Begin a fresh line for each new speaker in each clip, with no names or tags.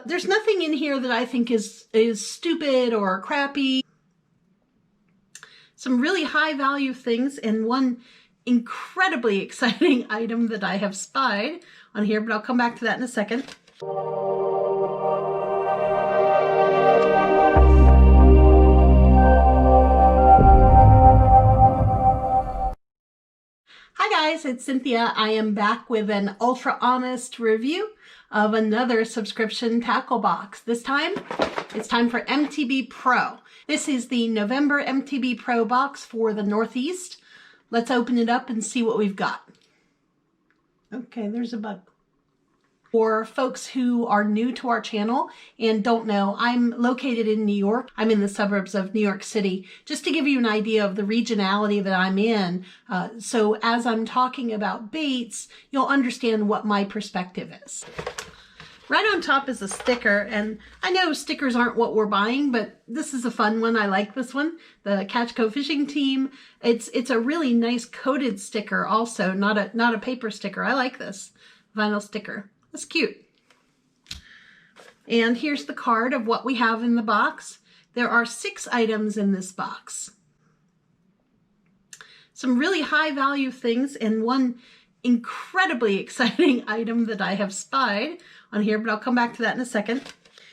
There's nothing in here that I think is stupid or crappy. Some really high value things, and one incredibly exciting item that I have spied on here, but I'll come back to that in a second. Hi guys, it's Cynthia. I am back with an ultra honest review of another subscription tackle box. This time, it's time for MTB Pro. This is the November MTB Pro box for the Northeast. Let's open it up and see what we've got. Okay, there's a bug. For folks who are new to our channel and don't know, I'm located in New York. I'm in the suburbs of New York City, just to give you an idea of the regionality that I'm in. So as I'm talking about baits, you'll understand what my perspective is. Right on top is a sticker, and I know stickers aren't what we're buying, but this is a fun one. I like this one, the Catch Co Fishing Team. It's a really nice coated sticker also, not a paper sticker. I like this vinyl sticker. That's cute. And here's the card of what we have in the box. There are 6 items in this box. Some really high value things, and one incredibly exciting item that I have spied on here, but I'll come back to that in a second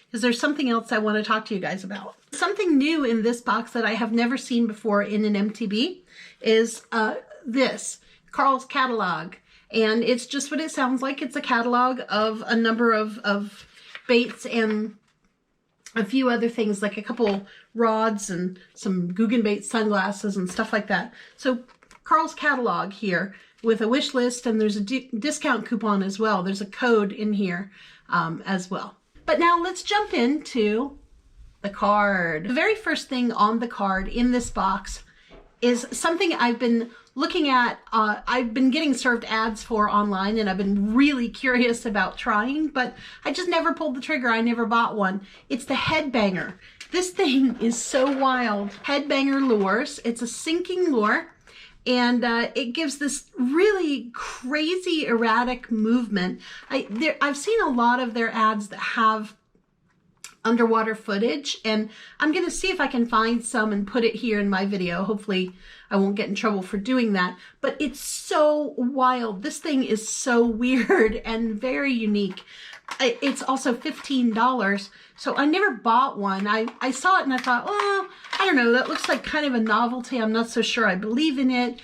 because there's something else I want to talk to you guys about. Something new in this box that I have never seen before in an MTB is this, Carl's catalog. And it's just what it sounds like. It's a catalog of a number of baits and a few other things, like a couple rods and some Guggen bait sunglasses and stuff like that. So Carl's catalog here with a wish list, and there's a discount coupon as well. There's a code in here as well. But now let's jump into the card. The very first thing on the card in this box is something I've been looking at. I've been getting served ads for online, and I've been really curious about trying, but I just never pulled the trigger. I never bought one. It's the HEADBANGER. This thing is so wild. HEADBANGER lures. It's a sinking lure, and it gives this really crazy erratic movement. I've seen a lot of their ads that have underwater footage, and I'm going to see if I can find some and put it here in my video. Hopefully I won't get in trouble for doing that, but it's so wild. This thing is so weird and very unique. It's also $15, so I never bought one. I saw it and I thought, oh, I don't know, that looks like kind of a novelty. I'm not so sure I believe in it,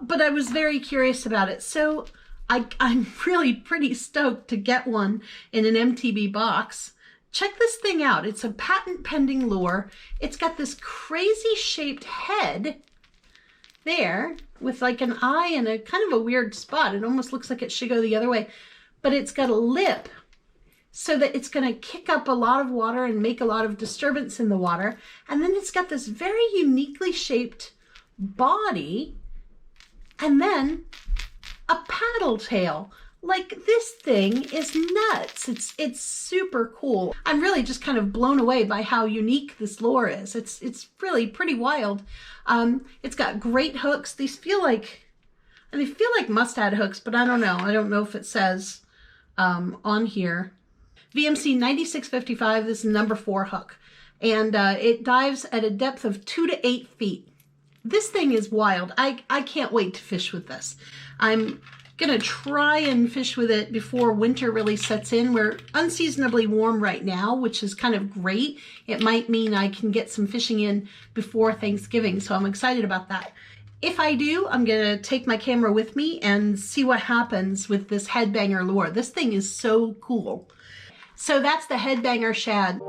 but I was very curious about it. So I'm really pretty stoked to get one in an MTB box. Check this thing out. It's a patent pending lure. It's got this crazy shaped head there with like an eye and a kind of a weird spot. It almost looks like it should go the other way, but it's got a lip so that it's going to kick up a lot of water and make a lot of disturbance in the water. And then it's got this very uniquely shaped body and then a paddle tail. Like, this thing is nuts. It's super cool. I'm really just kind of blown away by how unique this lure is. It's really pretty wild. It's got great hooks. These feel like, they feel like mustad hooks, but I don't know. I don't know if it says on here. VMC 9655, this is number 4 hook. And it dives at a depth of 2 to 8 feet. This thing is wild. I can't wait to fish with this. I'm gonna try and fish with it before winter really sets in. We're unseasonably warm right now, which is kind of great. It might mean I can get some fishing in before Thanksgiving, so I'm excited about that. If I do, I'm gonna take my camera with me and see what happens with this HEADBANGER lure. This thing is so cool. So that's the HEADBANGER shad.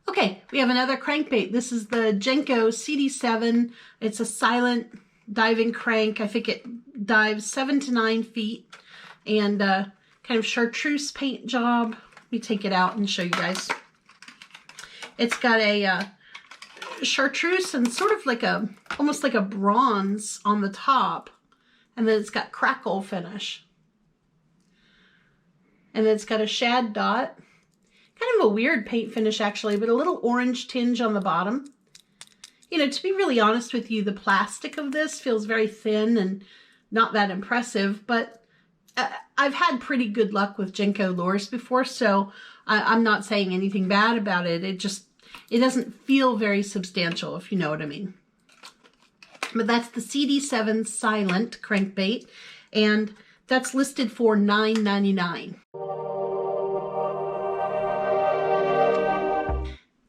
Okay, we have another crankbait. This is the JENKO CD7. It's a silent diving crank. I think it dives 7 to 9 feet, and kind of chartreuse paint job. Let me take it out and show you guys. It's got a chartreuse and sort of like almost like a bronze on the top, and then it's got crackle finish. And then it's got a shad dot. Kind of a weird paint finish actually, but a little orange tinge on the bottom. You know, to be really honest with you, the plastic of this feels very thin and not that impressive, but I've had pretty good luck with JENKO lures before, so I'm not saying anything bad about it. It doesn't feel very substantial, if you know what I mean. But that's the CD7 Silent crankbait, and that's listed for $9.99.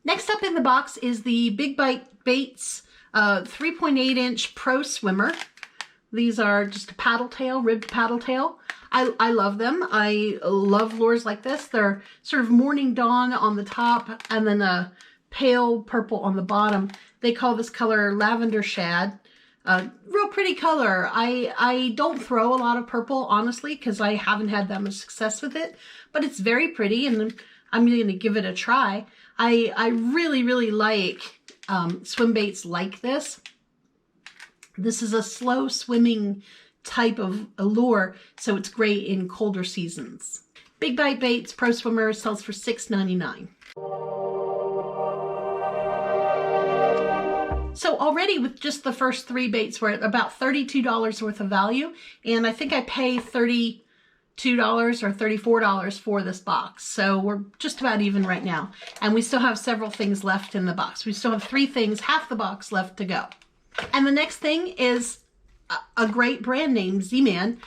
Next up in the box is the Big Bite Baits 3.8-inch Pro Swimmer. These are just a paddle tail, ribbed paddle tail. I love them. I love lures like this. They're sort of morning dawn on the top and then a pale purple on the bottom. They call this color lavender shad. Real pretty color. I don't throw a lot of purple, honestly, because I haven't had that much success with it, but it's very pretty and I'm going to give it a try. I really, really like swim baits like this. This is a slow swimming type of a lure, so it's great in colder seasons. Big Bite Baits Pro Swimmer sells for $6.99. So already with just the first 3 baits, we're at about $32 worth of value, and I think I pay $32 or $34 for this box. So we're just about even right now, and we still have several things left in the box. We still have 3 things, half the box left to go. And the next thing is a great brand name, Z-Man.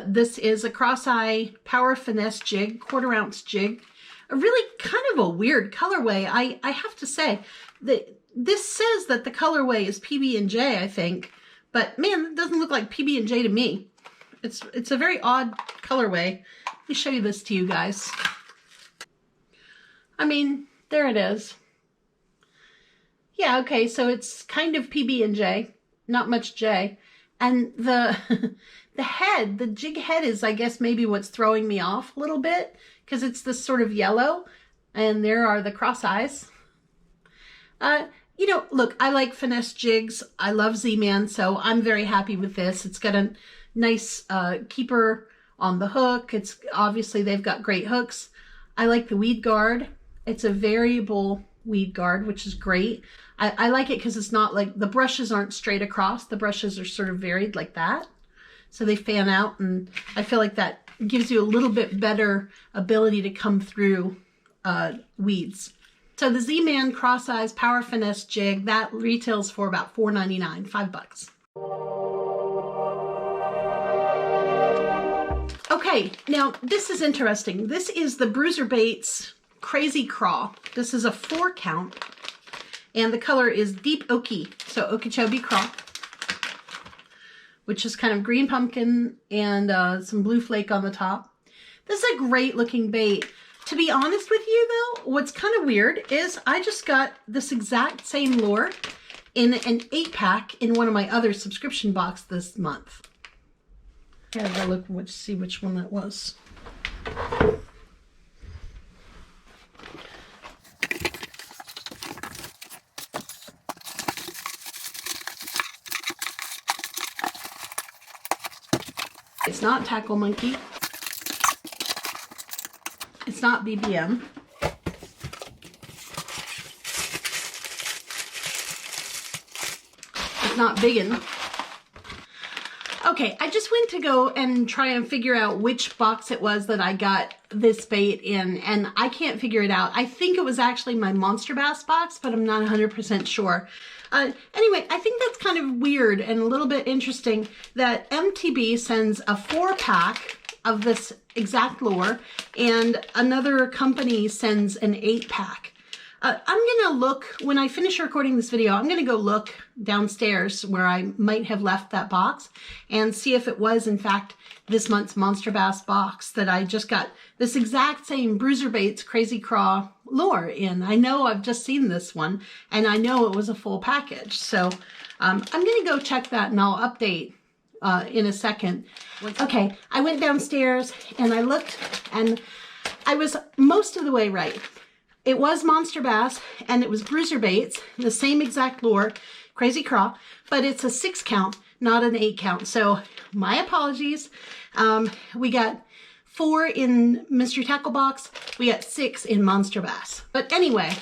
This is a cross-eye power finesse jig, 1/4 ounce jig. A really kind of a weird colorway. I have to say that this says that the colorway is PB&J, I think, but man, it doesn't look like PB&J to me. It's a very odd colorway. Let me show you this to you guys. I mean, there it is. Yeah, okay, so it's kind of PB&J, not much J. And the head, the jig head is, I guess, maybe what's throwing me off a little bit, because it's this sort of yellow, and there are the cross eyes. You know, look, I like finesse jigs. I love Z-Man, so I'm very happy with this. It's got a nice keeper on the hook. It's obviously, they've got great hooks. I like the weed guard. It's a variable weed guard, which is great. I like it because it's not like, the brushes aren't straight across. The brushes are sort of varied like that. So they fan out, and I feel like that gives you a little bit better ability to come through weeds. So the Z-Man Cross Eyes Power Finesse Jig, that retails for about $4.99, $5. Okay, now this is interesting. This is the Bruiser Baits Crazy CRAW. This is a 4 count, and the color is Deep Okie, so Okeechobee CRAW, which is kind of green pumpkin and some blue flake on the top. This is a great looking bait. To be honest with you though, what's kind of weird is I just got this exact same lure in an 8-pack in one of my other subscription boxes this month. I gotta look see which one that was. It's not Tackle Monkey. It's not BBM. It's not Biggin. Okay, I just went to go and try and figure out which box it was that I got this bait in, and I can't figure it out. I think it was actually my Monster Bass box, but I'm not 100% sure. Anyway, I think that's kind of weird and a little bit interesting that MTB sends a 4-pack of this exact lure, and another company sends an 8-pack. I'm gonna look, when I finish recording this video, I'm gonna go look downstairs where I might have left that box and see if it was in fact this month's Monster Bass box that I just got this exact same Bruiser Baits Crazy CRAW lure in. I know I've just seen this one, and I know it was a full package. So I'm gonna go check that, and I'll update in a second. Okay, I went downstairs and I looked, and I was most of the way right. It was Monster Bass, and it was Bruiser Baits, the same exact lure, Crazy CRAW, but it's a 6 count, not an 8 count. So my apologies. We got 4 in Mystery Tackle box. We got 6 in Monster Bass. But anyway,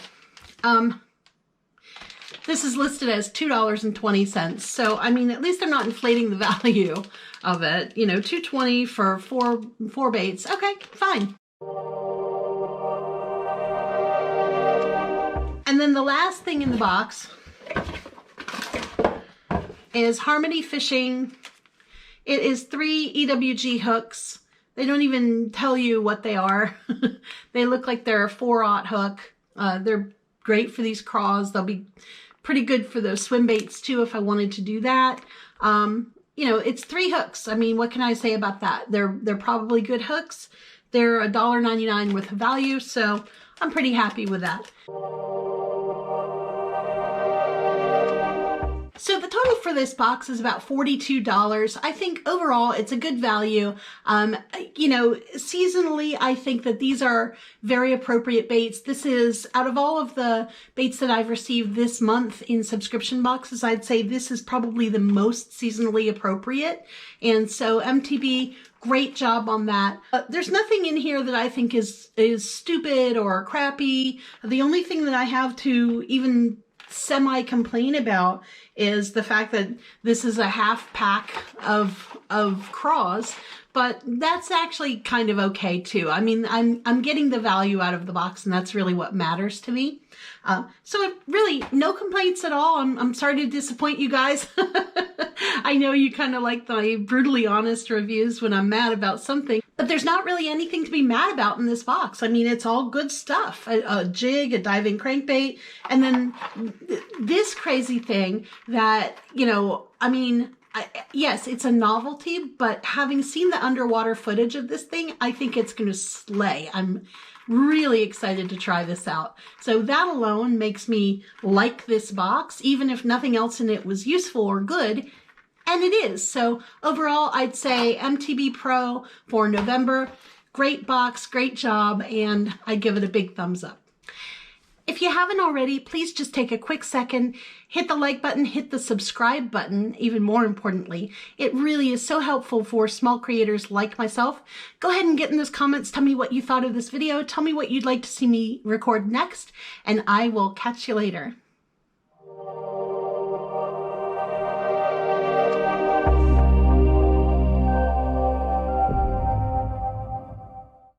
This is listed as $2.20. So, I mean, at least I'm not inflating the value of it. You know, $2.20 for four baits. Okay, fine. And then the last thing in the box is Harmony Fishing. It is 3 EWG hooks. They don't even tell you what they are. They look like they're a 4/0 hook. They're great for these craws. They'll be pretty good for those swim baits too if I wanted to do that. You know, it's 3 hooks. I mean, what can I say about that? They're probably good hooks. They're $1.99 worth of value, so I'm pretty happy with that. So the total for this box is about $42. I think overall it's a good value. You know, seasonally, I think that these are very appropriate baits. This is, out of all of the baits that I've received this month in subscription boxes, I'd say this is probably the most seasonally appropriate. And so MTB, great job on that. There's nothing in here that I think is stupid or crappy. The only thing that I have to even semi-complain about is the fact that this is a half pack of craws, but that's actually kind of okay too. I mean, I'm getting the value out of the box, and that's really what matters to me. So really, no complaints at all. I'm sorry to disappoint you guys. I know you kind of like my brutally honest reviews when I'm mad about something, but there's not really anything to be mad about in this box. I mean, it's all good stuff. A jig, a diving crankbait, and then this crazy thing that, you know, I mean, yes, it's a novelty, but having seen the underwater footage of this thing, I think it's going to slay. I'm really excited to try this out. So that alone makes me like this box, even if nothing else in it was useful or good. And it is. So overall, I'd say MTB Pro for November. Great box, great job, and I give it a big thumbs up. If you haven't already, please just take a quick second, hit the like button, hit the subscribe button, even more importantly. It really is so helpful for small creators like myself. Go ahead and get in those comments, tell me what you thought of this video, tell me what you'd like to see me record next, and I will catch you later.